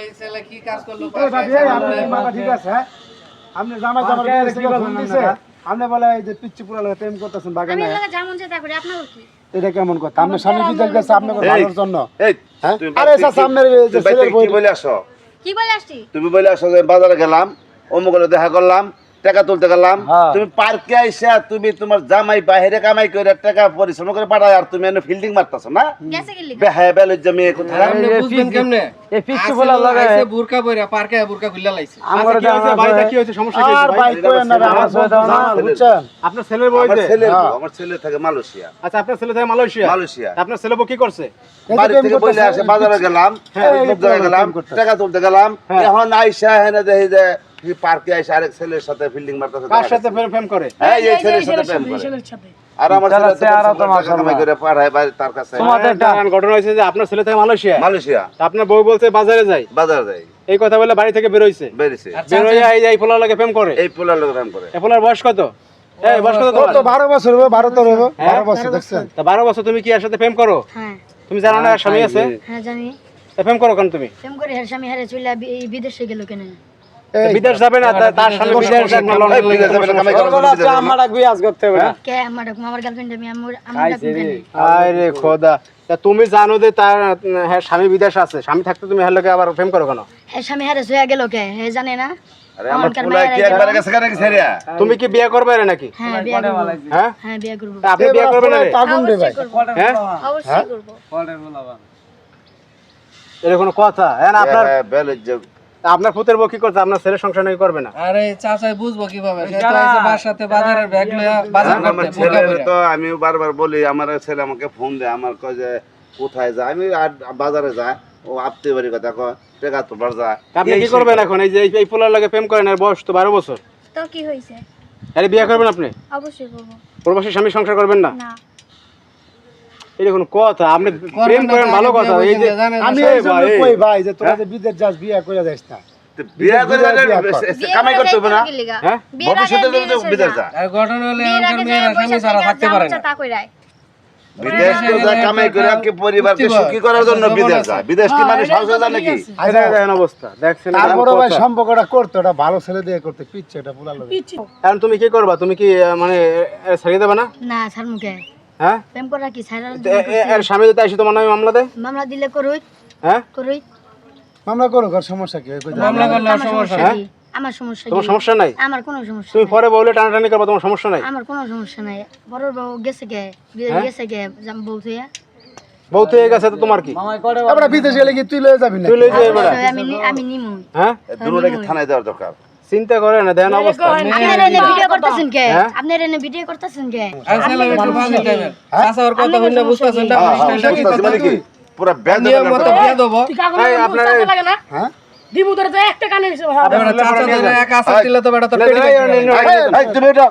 এই ছেলে কি কাজ করলো এই ভাবি এই আপনার মাথা ঠিক আছে হ্যাঁ আপনি জামাই কি ফোন দিছে আপনি বলে এই যে পিচ্চি পুরা লাগে প্রেম করতেছেন বাগানে আমি লাগা যেমন যেটা করি আপনার কি এটা কেমন কথা আপনি স্বামী বিদেশ গেছে আপনার ভালোর জন্য এই হ্যাঁ আরে স্যার সামনে যে ছেলের বই কি বলে আসো কি বলে আসছি তুমি বলে আসো যে বাজারে গেলাম অমুকলে দেখা করলাম টাকা তুলতে গেলাম তুমি পার্কে আইসা তুমি তোমার জামাই বাইরে কামাই করে টাকা পরিশ্রম করে পাঠায় আর তুমি এনে ফিল্ডিং মারতাছো না গেছে কি লিখা বেহায় বেলজ জমি কোথায় আপনি বুঝবেন কেমনে এই পিচ্চি বলা লাগে আইছে বুরকা পরে পার্কে বুরকা খুললা লাইছে আমার কি হইছে ভাইটা কি হইছে সমস্যা কি আর ভাই কই না আমার বই দাও না বুঝছেন আপনার ছেলের বই দে আমার ছেলে থাকে মালয়েশিয়া আচ্ছা আপনার ছেলে থাকে মালয়েশিয়া আপনার ছেলে কি করছে বাড়ি থেকে বলে আসে বাজারে গেলাম গেলাম টাকা তুলতে গেলাম এখন আইসা হেনে দেখি যে পার্কে আইসা আরেক ছেলের সাথে ফিল্ডিং মারতেছে কার সাথে প্রেম করে হ্যাঁ এই ছেলের সাথে প্রেম করে আর আমার ছেলে তো মাশাআল্লাহ করে পাঠায় বাইরে তার কাছে তোমাদের ঘটনা হইছে যে আপনার ছেলে থাকে মালয়েশিয়া আপনার বউ বলছে বাজারে যাই বাজার যাই এই কথা বলে বাড়ি থেকে বের হইছে বেরিয়েছে বের হইয়া এই পোলার লাগে প্রেম করে এই পোলার লোক প্রেম করে এই পোলার বয়স কত এই বয়স কত তোমার 12 বছর হবে 12 তো হবে 12 বছর দেখছেন তা 12 বছর তুমি কি এর সাথে প্রেম করো হ্যাঁ তুমি জানো না স্বামী আছে হ্যাঁ জানি তা প্রেম করো কেন তুমি প্রেম করে হের স্বামী হারে চলে বিদেশে গেল কেন বিদেশ যাবে না তার স্বামী বিদেশ যাবে না লন্ডন বিদেশ যাবে না কামাই করে আমার রাখবি আজ করতে হবে না কে আমার গার্লফ্রেন্ড আমি আমার আরে খোদা তা তুমি জানো যে তার হ্যাঁ স্বামী বিদেশ আছে স্বামী থাকতে তুমি হের লগে আবার প্রেম করো কেন হ্যাঁ স্বামী হারে চলে গেল কে হে জানে না আরে আমার পোলা কি একবার গেছে কেন ছেড়িয়া তুমি কি বিয়ে করবে না নাকি হ্যাঁ বিয়ে করব হ্যাঁ হ্যাঁ বিয়ে করব তা আপনি বিয়ে করবেন না আগুন রে ভাই হ্যাঁ অবশ্যই করব এর কোনো কথা হ্যাঁ আপনার বেলজ আপনার পুতের বউ কি করছে আপনার ছেলে সংসার নাকি করবে না আরে চাচাই বুঝবো কিভাবে সে তো আইছে বাসাতে বাজারের ব্যাগ লইয়া বাজার আমার করতে বুরকা ছেলে পরে তো আমি বারবার বলি আমার ছেলে আমাকে ফোন দেয় আমার কয় যে কোথায় যায় আমি বাজারে যাই ও আপতে বাড়ি কথা কয় টাকা তোবার যায় আপনি কি করবেন এখন এই যে এই পোলার লাগে প্রেম করেন আর বয়স তো 12 বছর তো কি হইছে আরে বিয়ে করবেন আপনি অবশ্যই করব প্রবাসী স্বামী সংসার করবেন না না এটা কোন কথা আপনি প্রেম করেন ভালো কথা এই যে আমি এই জন্য কই ভাই যে তোরা যে বিদেশ যাস বিয়ে করে যাস না বিয়ে করে কামাই করতে হবে না হ্যাঁ ভবিষ্যতে যদি বিদেশ যায় আর ঘটনা হলে আমার মেয়েরা স্বামী ছাড়া থাকতে পারে না তা কই রায় বিদেশ তো যায় কামাই করে কি পরিবারকে সুখী করার জন্য বিদেশ যায় বিদেশ কি মানে সহজে যায় নাকি আইরা দেন অবস্থা দেখছেন তারপরে ভাই সম্পর্কটা করতে ওটা ভালো ছেলে দিয়ে করতে পিচ্ছে এটা পুরা লাগে এখন তুমি কি করবা তুমি কি মানে ছাড়িয়ে দেবে না না ছাড় মুখে হ্যাঁ প্রেম করা কি ছাড়া এর স্বামী যদি আসে তোমার নামে মামলা দেয় মামলা দিলে করুই হ্যাঁ করুই মামলা করো আর সমস্যা কি মামলা করলে আর সমস্যা কি? আমার সমস্যা তোমার কি? সমস্যা নাই আমার কোনো সমস্যা তুমি নাই। পরে বলে টানাটানি করবা তোমার সমস্যা নাই আমার কোনো সমস্যা নাই বড় বউ গেছে কে গেছে কে জাম বলতে বউ তো হয়ে গেছে তো তোমার কি আমরা বিদেশ গেলে কি তুই লয়ে যাবি না তুই লয়ে যাবি বড় আমি নিমু হ্যাঁ দুটোটাকে থানায় দেওয়ার দরকার চিন্তা করে না দেন অবস্থা আপনারা এনে ভিডিও করতেছেন কে আপনারা এনে ভিডিও করতেছেন কে আর ছেলে একটু ফাজিল টাইপের চাচা ওর কথা শুনে বুঝতাছেন না স্টাইলটা কি কথা মানে কি পুরো ব্যাগ নিয়ম মতো বিয়ে দেবো এই আপনার হ্যাঁ দিমু ধরে যে একটা কানে চাচা দিলে এক আসার দিলে তো বেটা তো এই তুমি এটা